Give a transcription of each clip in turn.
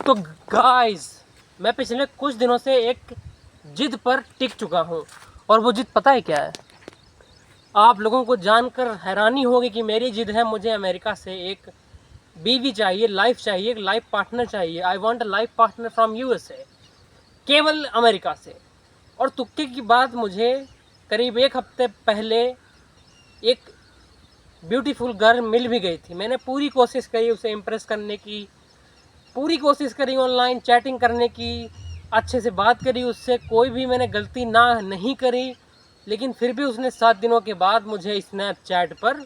तो गाइस, मैं पिछले कुछ दिनों से एक जिद पर टिक चुका हूँ और वो जिद पता है क्या है? आप लोगों को जानकर हैरानी होगी कि मेरी जिद है, मुझे अमेरिका से एक बीवी चाहिए, लाइफ चाहिए, एक लाइफ पार्टनर चाहिए। I want a life partner from USA, केवल अमेरिका से। और तुक्के की बात, मुझे करीब एक हफ्ते पहले एक ब्यूटीफुल गर्ल मिल भी गई थी। मैंने पूरी कोशिश करी उसे इम्प्रेस करने की, पूरी कोशिश करी ऑनलाइन चैटिंग करने की, अच्छे से बात करी उससे, कोई भी मैंने गलती नहीं करी। लेकिन फिर भी उसने 7 दिनों के बाद मुझे स्नैपचैट पर,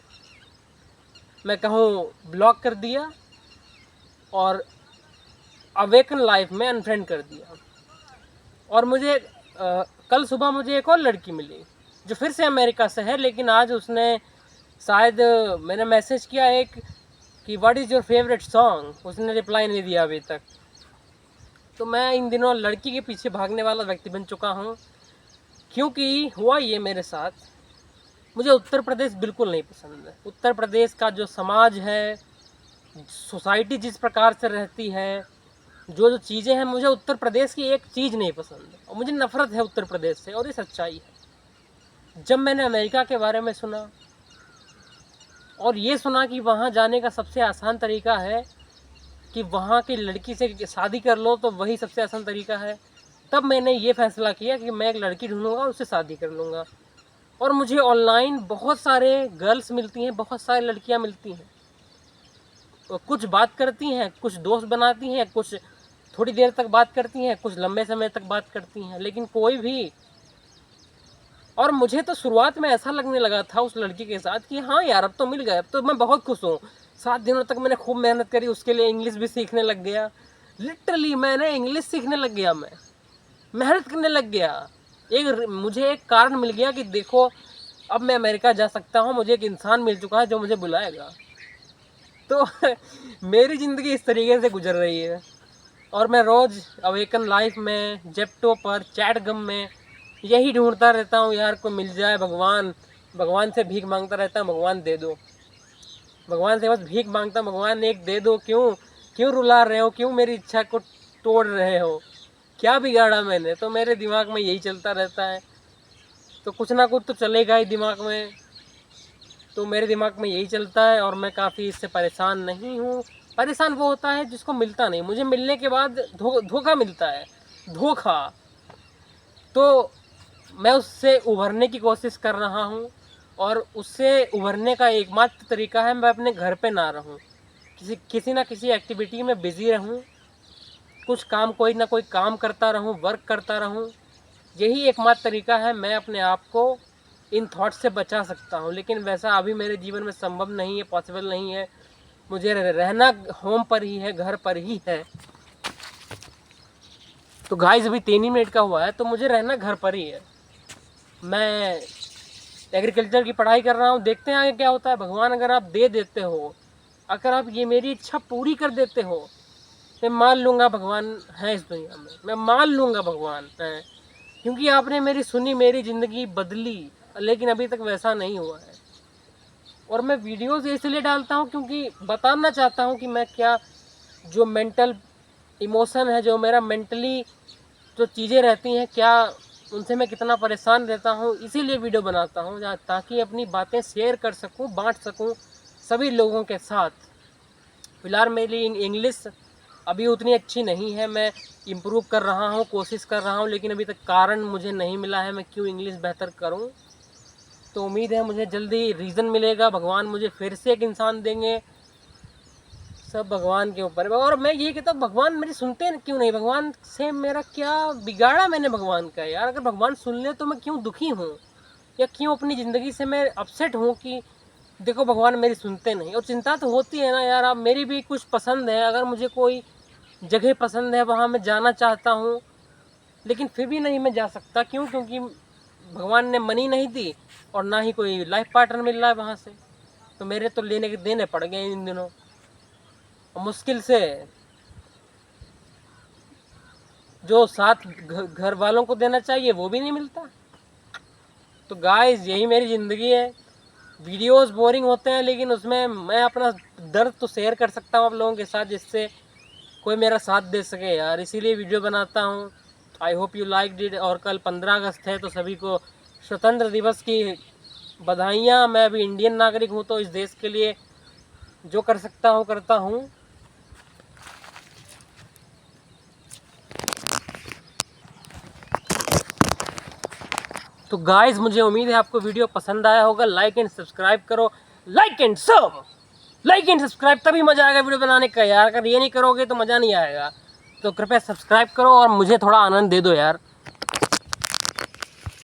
मैं कहूँ, ब्लॉक कर दिया और अवेकन लाइफ में अनफ्रेंड कर दिया। और मुझे कल सुबह मुझे एक और लड़की मिली जो फिर से अमेरिका से है, लेकिन आज उसने शायद, मैंने मैसेज किया एक कि what is your favourite song, उसने रिप्लाई नहीं दिया अभी तक। तो मैं इन दिनों लड़की के पीछे भागने वाला व्यक्ति बन चुका हूँ, क्योंकि हुआ ये मेरे साथ, मुझे उत्तर प्रदेश बिल्कुल नहीं पसंद है। उत्तर प्रदेश का जो समाज है, सोसाइटी जिस प्रकार से रहती है, जो जो चीज़ें हैं, मुझे उत्तर प्रदेश की एक चीज़ नहीं पसंद और मुझे नफ़रत है उत्तर प्रदेश से, और ये सच्चाई है। जब मैंने अमेरिका के बारे में सुना और ये सुना कि वहाँ जाने का सबसे आसान तरीका है कि वहाँ की लड़की से शादी कर लो, तो वही सबसे आसान तरीका है, तब मैंने ये फ़ैसला किया कि मैं एक लड़की ढूँढूँगा, उससे शादी कर लूँगा। और मुझे ऑनलाइन बहुत सारे गर्ल्स मिलती हैं, बहुत सारी लड़कियाँ मिलती हैं, कुछ बात करती हैं, कुछ दोस्त बनाती हैं, कुछ थोड़ी देर तक बात करती हैं, कुछ लंबे समय तक बात करती हैं, लेकिन कोई भी। और मुझे तो शुरुआत में ऐसा लगने लगा था उस लड़की के साथ कि हाँ यार, अब तो मिल गए, अब तो मैं बहुत खुश हूँ। 7 दिनों तक मैंने खूब मेहनत करी, उसके लिए इंग्लिश भी सीखने लग गया। लिटरली मैंने इंग्लिश सीखने लग गया, मैं मेहनत करने लग गया। मुझे एक कारण मिल गया कि देखो, अब मैं अमेरिका जा सकता हूँ, मुझे एक इंसान मिल चुका है जो मुझे बुलाएगा। तो मेरी ज़िंदगी इस तरीके से गुजर रही है। और मैं रोज़ अवेकन लाइफ में, जेप्टो पर, चैटगम में यही ढूंढता रहता हूँ यार, को मिल जाए। भगवान से भीख मांगता रहता हूँ, भगवान दे दो। भगवान से बस भीख मांगता हूँ, भगवान एक दे दो। क्यों रुला रहे हो, क्यों मेरी इच्छा को तोड़ रहे हो, क्या बिगाड़ा मैंने? तो मेरे दिमाग में यही चलता रहता है। तो कुछ ना कुछ तो चलेगा ही दिमाग में। तो मेरे दिमाग में यही चलता है और मैं काफ़ी इससे परेशान नहीं हूँ। परेशान वो होता है जिसको मिलता नहीं। मुझे मिलने के बाद धोखा मिलता है, धोखा। तो मैं उससे उभरने की कोशिश कर रहा हूँ, और उससे उभरने का एकमात्र तरीका है मैं अपने घर पे ना रहूँ, किसी ना किसी एक्टिविटी में बिज़ी रहूँ, कुछ काम, कोई ना कोई काम करता रहूँ, वर्क करता रहूँ। यही एकमात्र तरीका है, मैं अपने आप को इन थॉट्स से बचा सकता हूँ। लेकिन वैसा अभी मेरे जीवन में संभव नहीं है, पॉसिबल नहीं है। मुझे रहना होम पर ही है, घर पर ही है। तो गाइस, अभी 3 ही मिनट का हुआ है, तो मुझे रहना घर पर ही है। मैं एग्रीकल्चर की पढ़ाई कर रहा हूँ, देखते हैं आगे क्या होता है। भगवान अगर आप दे देते हो, अगर आप ये मेरी इच्छा पूरी कर देते हो, मैं मान लूँगा भगवान है इस दुनिया में, मैं मान लूँगा भगवान है। क्योंकि आपने मेरी सुनी, मेरी ज़िंदगी बदली, लेकिन अभी तक वैसा नहीं हुआ है। और मैं वीडियोज़ इसलिए डालता हूँ क्योंकि बताना चाहता हूँ कि मैं क्या, जो मेंटल इमोशन है, जो मेरा मेंटली जो चीज़ें रहती हैं, क्या उनसे मैं कितना परेशान रहता हूँ। इसीलिए वीडियो बनाता हूँ, ताकि अपनी बातें शेयर कर सकूँ, बांट सकूँ सभी लोगों के साथ। फिलहाल मेरी इंग्लिश अभी उतनी अच्छी नहीं है, मैं इम्प्रूव कर रहा हूँ, कोशिश कर रहा हूँ, लेकिन अभी तक कारण मुझे नहीं मिला है मैं क्यों इंग्लिश बेहतर करूँ। तो उम्मीद है मुझे जल्दी रीज़न मिलेगा, भगवान मुझे फिर से एक इंसान देंगे। सब भगवान के ऊपर है। और मैं ये कहता हूँ, भगवान मेरी सुनते क्यों नहीं? भगवान से मेरा क्या बिगाड़ा मैंने भगवान का यार? अगर भगवान सुन ले तो मैं क्यों दुखी हूँ, या क्यों अपनी ज़िंदगी से मैं अपसेट हूँ कि देखो भगवान मेरी सुनते नहीं। और चिंता तो होती है ना यार। अब मेरी भी कुछ पसंद है, अगर मुझे कोई जगह पसंद है, वहाँ मैं जाना चाहता हूँ, लेकिन फिर भी नहीं मैं जा सकता। क्यों? क्योंकि भगवान ने मनी नहीं दी और ना ही कोई लाइफ पार्टनर मिल रहा है वहाँ से। तो मेरे तो लेने के देने पड़ गए इन दिनों, और मुश्किल से जो साथ घर वालों को देना चाहिए वो भी नहीं मिलता। तो गाइस, यही मेरी ज़िंदगी है। वीडियोस बोरिंग होते हैं, लेकिन उसमें मैं अपना दर्द तो शेयर कर सकता हूँ आप लोगों के साथ, जिससे कोई मेरा साथ दे सके यार, इसीलिए वीडियो बनाता हूँ। I hope you like did. और कल 15 अगस्त है तो सभी को स्वतंत्र दिवस की बधाइयाँ। मैं भी इंडियन नागरिक हूँ तो इस देश के लिए जो कर सकता हूँ करता हूँ। तो गाइस मुझे उम्मीद है आपको वीडियो पसंद आया होगा। लाइक एंड सब्सक्राइब करो, लाइक एंड सब, लाइक एंड सब्सक्राइब, तभी मज़ा आएगा वीडियो बनाने का यार। अगर ये नहीं करोगे तो मज़ा नहीं आएगा। तो कृपया सब्सक्राइब करो और मुझे थोड़ा आनंद दे दो यार।